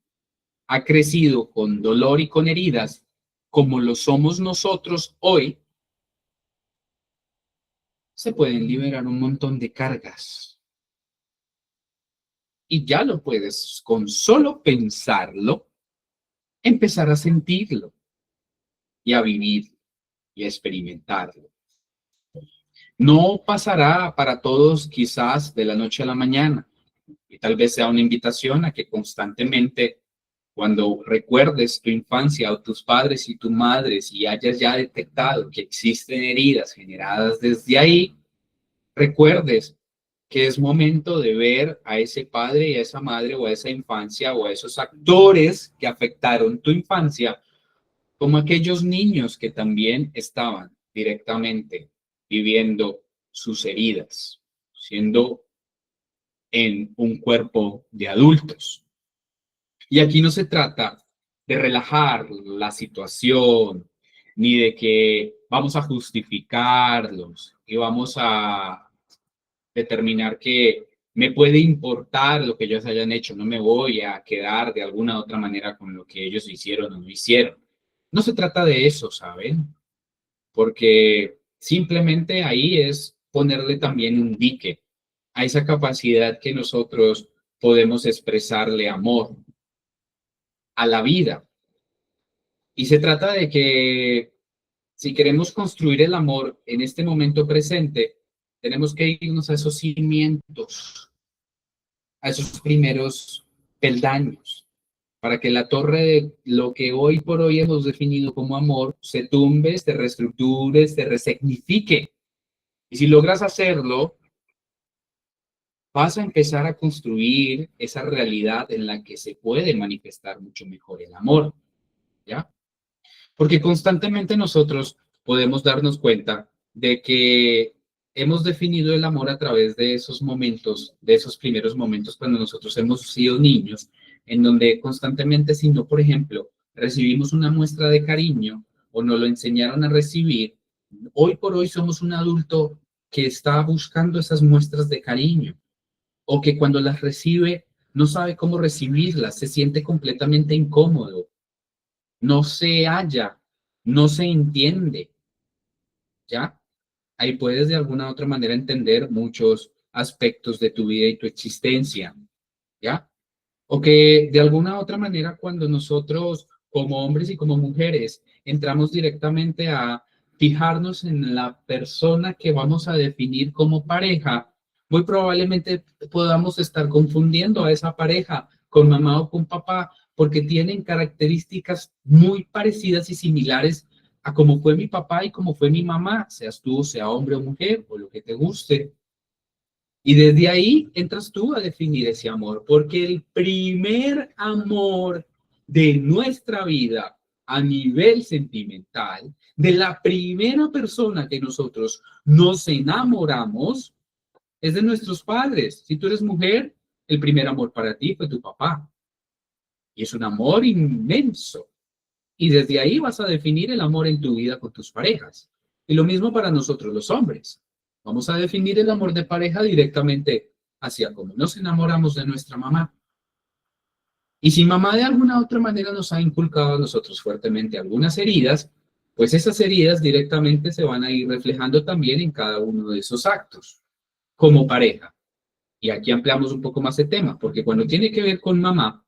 Speaker 1: ha crecido con dolor y con heridas, como lo somos nosotros hoy, se pueden liberar un montón de cargas. Y ya lo puedes, con solo pensarlo, empezar a sentirlo y a vivir y a experimentarlo. No pasará para todos quizás de la noche a la mañana y tal vez sea una invitación a que constantemente cuando recuerdes tu infancia o tus padres y tu madre y hayas ya detectado que existen heridas generadas desde ahí, recuerdes que es momento de ver a ese padre y a esa madre o a esa infancia o a esos actores que afectaron tu infancia como aquellos niños que también estaban directamente viviendo sus heridas, siendo en un cuerpo de adultos. Y aquí no se trata de relajar la situación, ni de que vamos a justificarlos y vamos a determinar que me puede importar lo que ellos hayan hecho, no me voy a quedar de alguna otra manera con lo que ellos hicieron o no hicieron. No se trata de eso, ¿saben? Porque simplemente ahí es ponerle también un dique a esa capacidad que nosotros podemos expresarle amor a la vida. Y se trata de que si queremos construir el amor en este momento presente, tenemos que irnos a esos cimientos, a esos primeros peldaños, para que la torre de lo que hoy por hoy hemos definido como amor se tumbe, se reestructure, se resignifique. Y si logras hacerlo, vas a empezar a construir esa realidad en la que se puede manifestar mucho mejor el amor, ¿ya? Porque constantemente nosotros podemos darnos cuenta de que hemos definido el amor a través de esos momentos, de esos primeros momentos cuando nosotros hemos sido niños, en donde constantemente, si no, por ejemplo, recibimos una muestra de cariño o nos lo enseñaron a recibir, hoy por hoy somos un adulto que está buscando esas muestras de cariño o que cuando las recibe no sabe cómo recibirlas, se siente completamente incómodo, no se halla, no se entiende, ¿ya? Ahí puedes de alguna u otra manera entender muchos aspectos de tu vida y tu existencia, ¿ya? O que de alguna u otra manera cuando nosotros como hombres y como mujeres entramos directamente a fijarnos en la persona que vamos a definir como pareja, muy probablemente podamos estar confundiendo a esa pareja con mamá o con papá porque tienen características muy parecidas y similares a como fue mi papá y como fue mi mamá, seas tú, sea hombre o mujer, o lo que te guste. Y desde ahí entras tú a definir ese amor, porque el primer amor de nuestra vida a nivel sentimental, de la primera persona que nosotros nos enamoramos, es de nuestros padres. Si tú eres mujer, el primer amor para ti fue tu papá. Y es un amor inmenso. Y desde ahí vas a definir el amor en tu vida con tus parejas. Y lo mismo para nosotros los hombres. Vamos a definir el amor de pareja directamente hacia cómo nos enamoramos de nuestra mamá. Y si mamá de alguna otra manera nos ha inculcado a nosotros fuertemente algunas heridas, pues esas heridas directamente se van a ir reflejando también en cada uno de esos actos como pareja. Y aquí ampliamos un poco más el tema, porque cuando tiene que ver con mamá,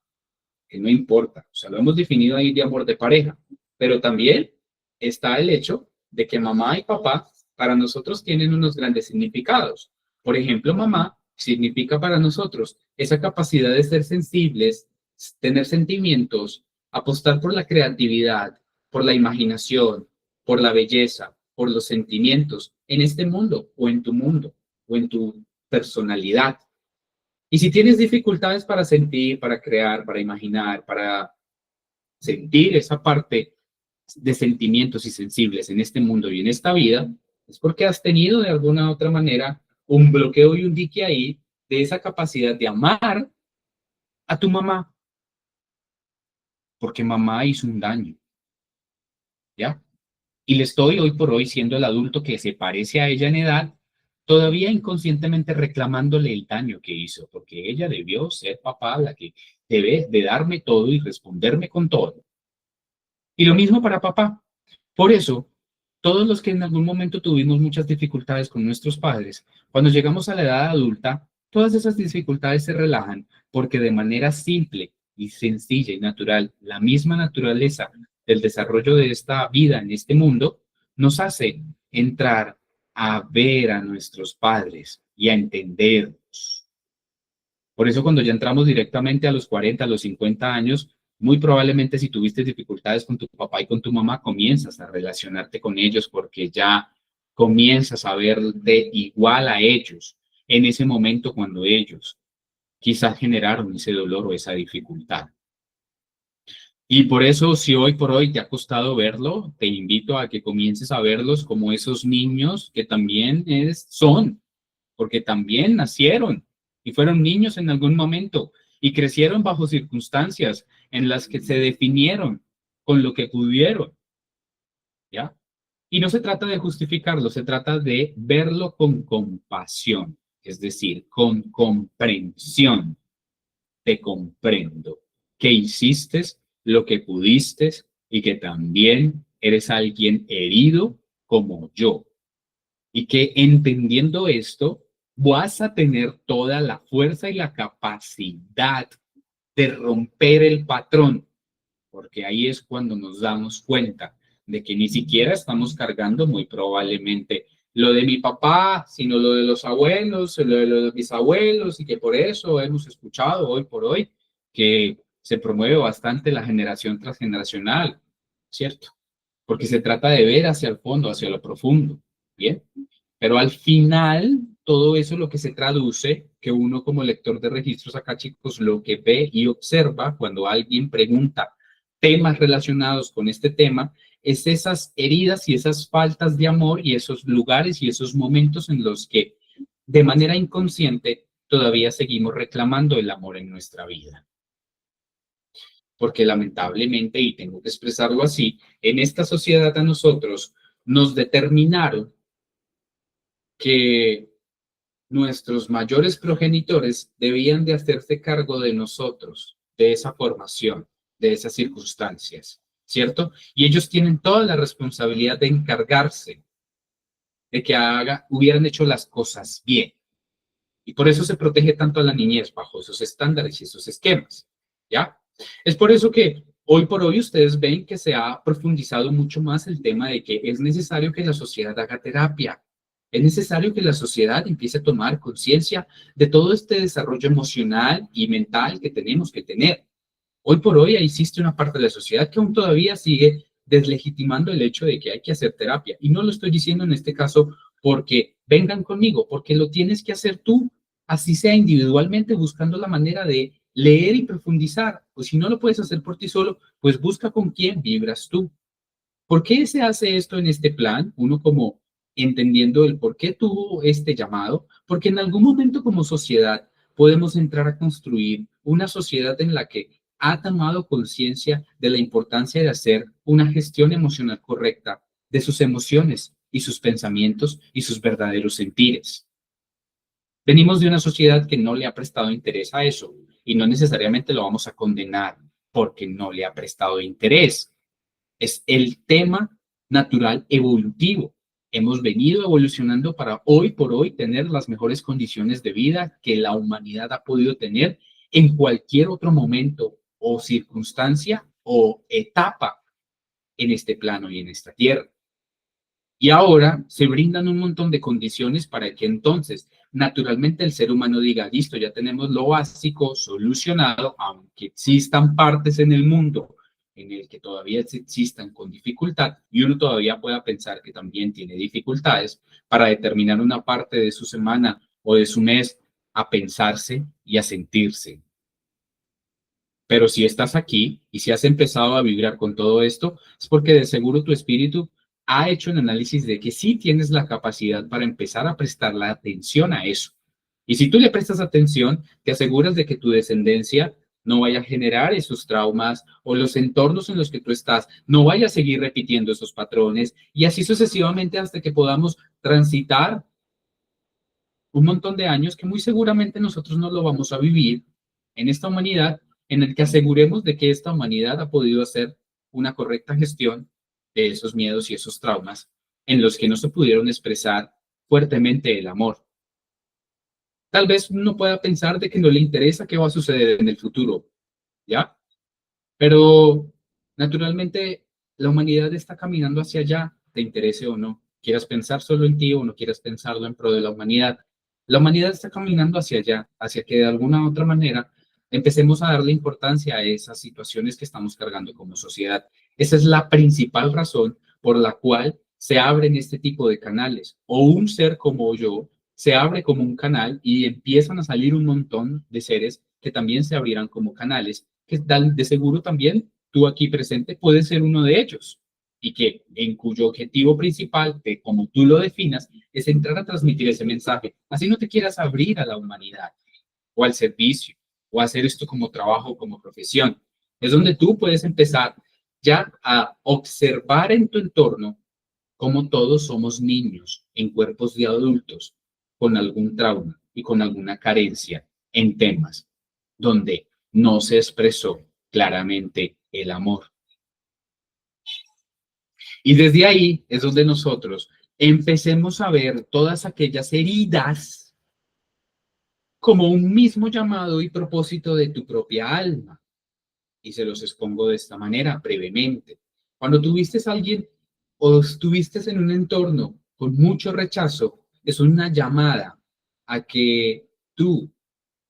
Speaker 1: que no importa, o sea, lo hemos definido ahí de amor de pareja, pero también está el hecho de que mamá y papá para nosotros tienen unos grandes significados. Por ejemplo, mamá significa para nosotros esa capacidad de ser sensibles, tener sentimientos, apostar por la creatividad, por la imaginación, por la belleza, por los sentimientos en este mundo o en tu personalidad. Y si tienes dificultades para sentir, para crear, para imaginar, para sentir esa parte de sentimientos y sensibles en este mundo y en esta vida, es porque has tenido de alguna u otra manera un bloqueo y un dique ahí de esa capacidad de amar a tu mamá, porque mamá hizo un daño, ¿ya? Y le estoy hoy por hoy siendo el adulto que se parece a ella en edad, todavía inconscientemente reclamándole el daño que hizo, porque ella debió ser papá la que debe de darme todo y responderme con todo. Y lo mismo para papá. Por eso, todos los que en algún momento tuvimos muchas dificultades con nuestros padres, cuando llegamos a la edad adulta, todas esas dificultades se relajan porque de manera simple y sencilla y natural, la misma naturaleza del desarrollo de esta vida en este mundo nos hace entrar a ver a nuestros padres y a entenderlos. Por eso cuando ya entramos directamente a los 40, a los 50 años, muy probablemente si tuviste dificultades con tu papá y con tu mamá, comienzas a relacionarte con ellos porque ya comienzas a verte igual a ellos. en ese momento cuando ellos quizás generaron ese dolor o esa dificultad. Y por eso, si hoy por hoy te ha costado verlo, te invito a que comiences a verlos como esos niños que también son, porque también nacieron y fueron niños en algún momento y crecieron bajo circunstancias en las que se definieron con lo que pudieron, ¿ya? Y no se trata de justificarlo, se trata de verlo con compasión, es decir, con comprensión. Te comprendo, que hiciste lo que pudiste y que también eres alguien herido como yo. Y que entendiendo esto, vas a tener toda la fuerza y la capacidad de romper el patrón, porque ahí es cuando nos damos cuenta de que ni siquiera estamos cargando muy probablemente lo de mi papá, sino lo de los abuelos, lo de mis abuelos, y que por eso hemos escuchado hoy por hoy que se promueve bastante la generación transgeneracional, ¿cierto? Porque se trata de ver hacia el fondo, hacia lo profundo, ¿bien? Pero al final, todo eso lo que se traduce, que uno como lector de registros acá, chicos, lo que ve y observa cuando alguien pregunta temas relacionados con este tema, es esas heridas y esas faltas de amor y esos lugares y esos momentos en los que de manera inconsciente todavía seguimos reclamando el amor en nuestra vida. Porque lamentablemente, y tengo que expresarlo así, en esta sociedad a nosotros nos determinaron que nuestros mayores progenitores debían de hacerse cargo de nosotros, de esa formación, de esas circunstancias, ¿cierto? Y ellos tienen toda la responsabilidad de encargarse de que hubieran hecho las cosas bien. Y por eso se protege tanto a la niñez bajo esos estándares y esos esquemas, ¿ya? Es por eso que hoy por hoy ustedes ven que se ha profundizado mucho más el tema de que es necesario que la sociedad haga terapia. Es necesario que la sociedad empiece a tomar conciencia de todo este desarrollo emocional y mental que tenemos que tener. Hoy por hoy existe una parte de la sociedad que aún todavía sigue deslegitimando el hecho de que hay que hacer terapia. Y no lo estoy diciendo en este caso porque vengan conmigo, porque lo tienes que hacer tú, así sea individualmente, buscando la manera de leer y profundizar. Pues si no lo puedes hacer por ti solo, pues busca con quién vibras tú. ¿Por qué se hace esto en este plan? Uno como entendiendo el por qué tuvo este llamado, porque en algún momento como sociedad podemos entrar a construir una sociedad en la que ha tomado conciencia de la importancia de hacer una gestión emocional correcta de sus emociones y sus pensamientos y sus verdaderos sentires. Venimos de una sociedad que no le ha prestado interés a eso y no necesariamente lo vamos a condenar porque no le ha prestado interés. Es el tema natural evolutivo. Hemos venido evolucionando para hoy por hoy tener las mejores condiciones de vida que la humanidad ha podido tener en cualquier otro momento o circunstancia o etapa en este plano y en esta tierra. Y ahora se brindan un montón de condiciones para que entonces naturalmente el ser humano diga, listo, ya tenemos lo básico solucionado, aunque existan partes en el mundo en el que todavía existan con dificultad y uno todavía pueda pensar que también tiene dificultades para determinar una parte de su semana o de su mes a pensarse y a sentirse. Pero si estás aquí y si has empezado a vibrar con todo esto, es porque de seguro tu espíritu ha hecho un análisis de que sí tienes la capacidad para empezar a prestar la atención a eso. Y si tú le prestas atención, te aseguras de que tu descendencia no vaya a generar esos traumas o los entornos en los que tú estás, no vaya a seguir repitiendo esos patrones y así sucesivamente hasta que podamos transitar un montón de años que muy seguramente nosotros no lo vamos a vivir en esta humanidad, en el que aseguremos de que esta humanidad ha podido hacer una correcta gestión de esos miedos y esos traumas en los que no se pudieron expresar fuertemente el amor. Tal vez uno pueda pensar de que no le interesa qué va a suceder en el futuro, ¿ya? Pero naturalmente la humanidad está caminando hacia allá, te interese o no. Quieras pensar solo en ti o no quieras pensarlo en pro de la humanidad. La humanidad está caminando hacia allá, hacia que de alguna u otra manera empecemos a darle importancia a esas situaciones que estamos cargando como sociedad. Esa es la principal razón por la cual se abren este tipo de canales. O un ser como yo se abre como un canal y empiezan a salir un montón de seres que también se abrirán como canales, que dan de seguro también tú aquí presente puedes ser uno de ellos y que en cuyo objetivo principal, de como tú lo definas, es entrar a transmitir ese mensaje. Así no te quieras abrir a la humanidad o al servicio o hacer esto como trabajo, como profesión. Es donde tú puedes empezar ya a observar en tu entorno cómo todos somos niños en cuerpos de adultos con algún trauma y con alguna carencia en temas donde no se expresó claramente el amor. Y desde ahí es donde nosotros empecemos a ver todas aquellas heridas como un mismo llamado y propósito de tu propia alma. Y se los expongo de esta manera, brevemente. Cuando tuviste a alguien o estuviste en un entorno con mucho rechazo, es una llamada a que tú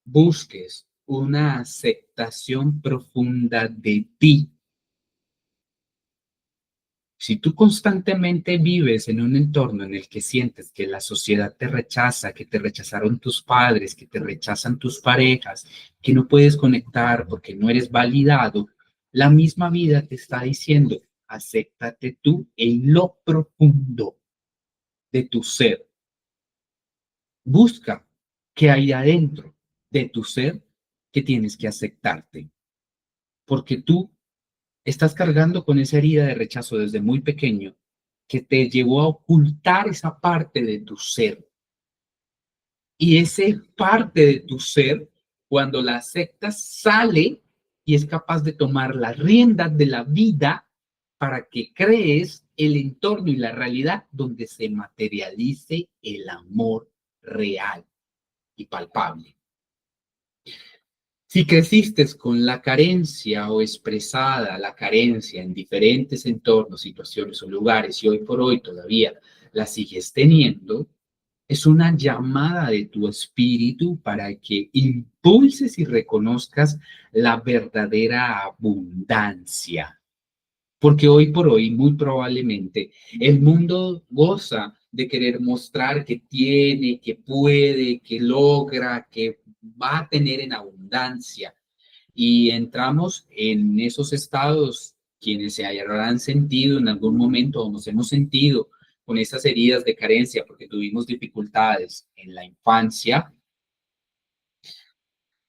Speaker 1: busques una aceptación profunda de ti. Si tú constantemente vives en un entorno en el que sientes que la sociedad te rechaza, que te rechazaron tus padres, que te rechazan tus parejas, que no puedes conectar porque no eres validado, la misma vida te está diciendo, acéptate tú en lo profundo de tu ser. Busca qué hay adentro de tu ser que tienes que aceptarte, porque tú estás cargando con esa herida de rechazo desde muy pequeño que te llevó a ocultar esa parte de tu ser. Y esa parte de tu ser, cuando la aceptas, sale y es capaz de tomar las riendas de la vida para que crees el entorno y la realidad donde se materialice el amor real y palpable. Si creciste con la carencia o expresada la carencia en diferentes entornos, situaciones o lugares y hoy por hoy todavía la sigues teniendo, es una llamada de tu espíritu para que impulses y reconozcas la verdadera abundancia. Porque hoy por hoy, muy probablemente, el mundo goza de querer mostrar que tiene, que puede, que logra, que va a tener en abundancia. Y entramos en esos estados, quienes se habrán sentido en algún momento o nos hemos sentido con esas heridas de carencia porque tuvimos dificultades en la infancia,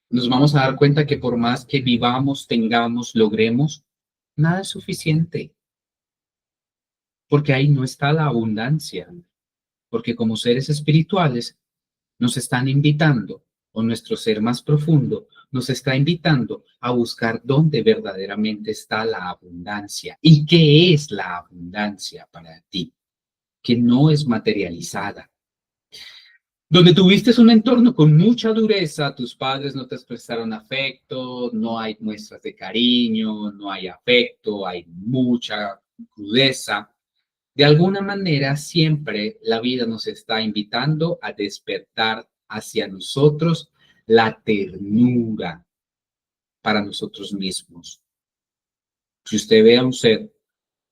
Speaker 1: nos vamos a dar cuenta que por más que vivamos, tengamos, logremos, nada es suficiente, porque ahí no está la abundancia, porque como seres espirituales nos están invitando, o nuestro ser más profundo nos está invitando a buscar dónde verdaderamente está la abundancia y qué es la abundancia para ti, que no es materializada. Donde tuviste un entorno con mucha dureza, tus padres no te expresaron afecto, no hay muestras de cariño, no hay afecto, hay mucha crudeza. De alguna manera, siempre la vida nos está invitando a despertar hacia nosotros la ternura para nosotros mismos. Si usted ve a un ser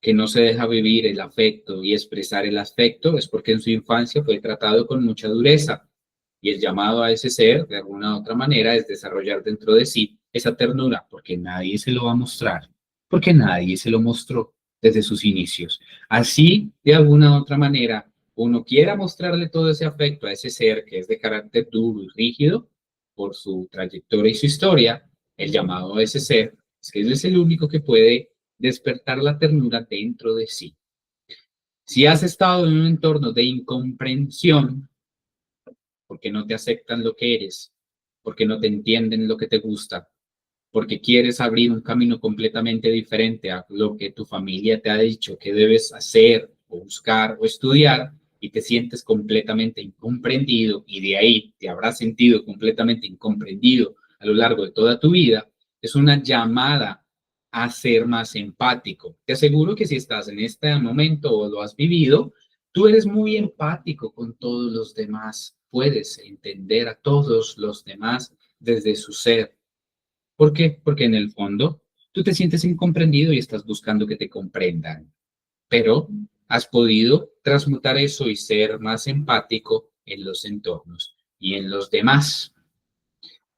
Speaker 1: que no se deja vivir el afecto y expresar el afecto, es porque en su infancia fue tratado con mucha dureza. Y el llamado a ese ser, de alguna u otra manera, es desarrollar dentro de sí esa ternura, porque nadie se lo va a mostrar, porque nadie se lo mostró desde sus inicios. Así, de alguna u otra manera, uno quiera mostrarle todo ese afecto a ese ser que es de carácter duro y rígido por su trayectoria y su historia, el llamado a ese ser es que él es el único que puede despertar la ternura dentro de sí. Si has estado en un entorno de incomprensión, porque no te aceptan lo que eres, porque no te entienden lo que te gusta, porque quieres abrir un camino completamente diferente a lo que tu familia te ha dicho que debes hacer o buscar o estudiar y te sientes completamente incomprendido y de ahí te habrás sentido completamente incomprendido a lo largo de toda tu vida, es una llamada a ser más empático. Te aseguro que si estás en este momento o lo has vivido, tú eres muy empático con todos los demás, puedes entender a todos los demás desde su ser. ¿Por qué? Porque en el fondo tú te sientes incomprendido y estás buscando que te comprendan, pero has podido transmutar eso y ser más empático en los entornos y en los demás.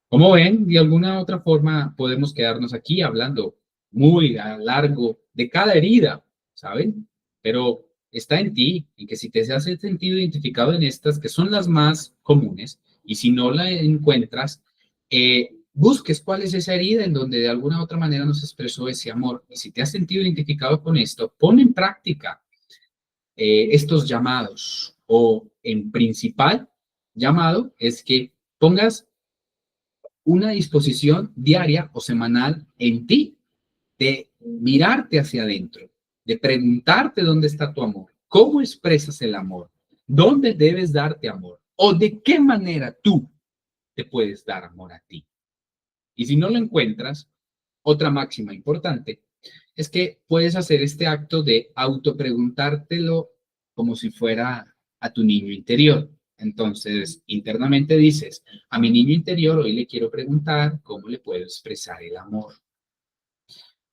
Speaker 1: Como ven, de alguna otra forma podemos quedarnos aquí hablando muy a largo de cada herida, ¿saben? Pero está en ti, en que si te has sentido identificado en estas, que son las más comunes, y si no la encuentras, busques cuál es esa herida en donde de alguna u otra manera nos expresó ese amor. Y si te has sentido identificado con esto, pon en práctica estos llamados, o en principal llamado es que pongas una disposición diaria o semanal en ti de mirarte hacia adentro, de preguntarte dónde está tu amor, cómo expresas el amor, dónde debes darte amor o de qué manera tú te puedes dar amor a ti. Y si no lo encuentras, otra máxima importante es que puedes hacer este acto de autopreguntártelo como si fuera a tu niño interior. Entonces, internamente dices, a mi niño interior hoy le quiero preguntar cómo le puedo expresar el amor.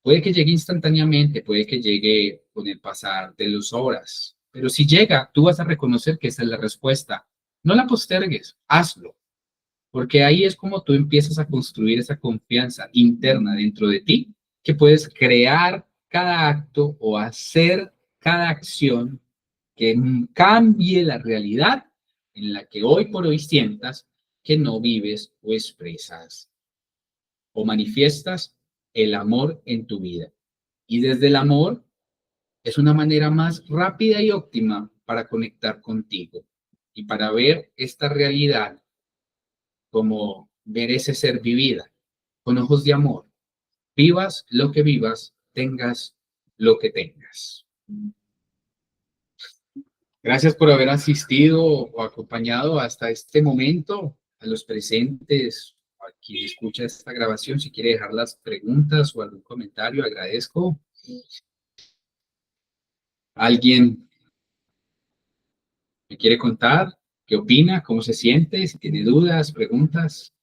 Speaker 1: Puede que llegue instantáneamente, puede que llegue con el pasar de las horas, pero si llega, tú vas a reconocer que esa es la respuesta. No la postergues, hazlo, porque ahí es como tú empiezas a construir esa confianza interna dentro de ti, que puedes crear cada acto o hacer cada acción que cambie la realidad en la que hoy por hoy sientas que no vives o expresas o manifiestas el amor en tu vida. Y desde el amor es una manera más rápida y óptima para conectar contigo y para ver esta realidad como merece ser vivida, con ojos de amor. Vivas lo que vivas, tengas lo que tengas. Gracias por haber asistido o acompañado hasta este momento. A los presentes, a quien escucha esta grabación, si quiere dejar las preguntas o algún comentario, agradezco. ¿Alguien me quiere contar qué opina, cómo se siente, si tiene dudas, preguntas?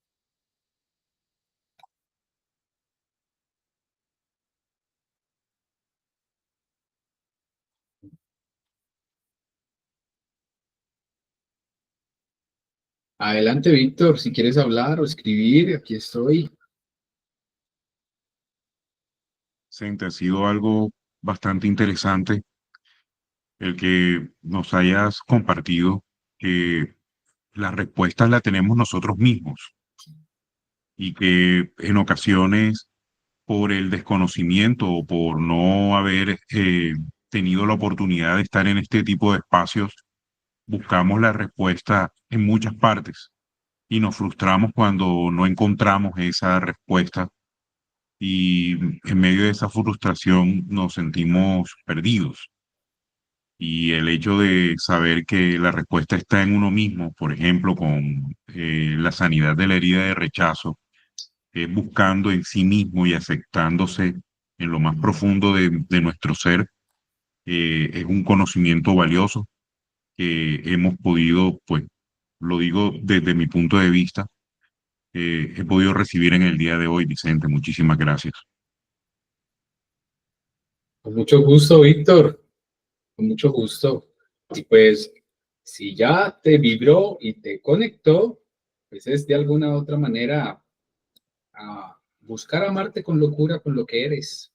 Speaker 1: Adelante, Víctor, si quieres hablar o escribir, aquí estoy.
Speaker 2: Vicente, ha sido algo bastante interesante el que nos hayas compartido que las respuestas las tenemos nosotros mismos y que en ocasiones por el desconocimiento o por no haber tenido la oportunidad de estar en este tipo de espacios, buscamos la respuesta en muchas partes y nos frustramos cuando no encontramos esa respuesta y en medio de esa frustración nos sentimos perdidos. Y el hecho de saber que la respuesta está en uno mismo, por ejemplo, con la sanidad de la herida de rechazo, buscando en sí mismo y aceptándose en lo más profundo de nuestro ser, es un conocimiento valioso que hemos podido, pues, lo digo desde mi punto de vista, he podido recibir en el día de hoy, Vicente. Muchísimas gracias.
Speaker 1: Con mucho gusto, Víctor, con mucho gusto. Y pues, si ya te vibró y te conectó, pues es de alguna u otra manera a buscar amarte con locura, con lo que eres,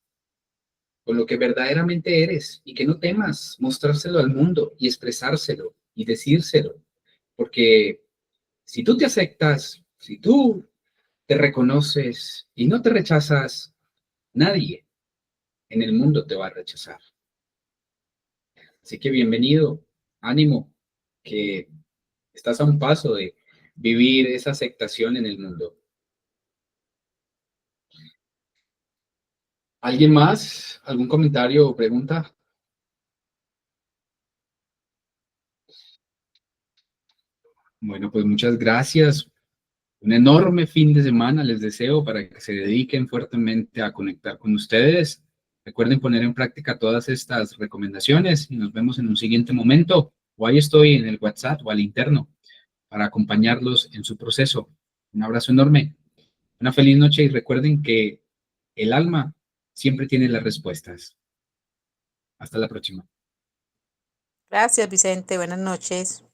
Speaker 1: con lo que verdaderamente eres, y que no temas mostrárselo al mundo y expresárselo y decírselo, porque si tú te aceptas, si tú te reconoces y no te rechazas, nadie en el mundo te va a rechazar. Así que bienvenido, ánimo, que estás a un paso de vivir esa aceptación en el mundo. ¿Alguien más? ¿Algún comentario o pregunta? Bueno, pues muchas gracias. Un enorme fin de semana les deseo para que se dediquen fuertemente a conectar con ustedes. Recuerden poner en práctica todas estas recomendaciones y nos vemos en un siguiente momento. O ahí estoy en el WhatsApp o al interno para acompañarlos en su proceso. Un abrazo enorme, una feliz noche y recuerden que el alma siempre tiene las respuestas. Hasta la próxima.
Speaker 3: Gracias, Vicente. Buenas noches.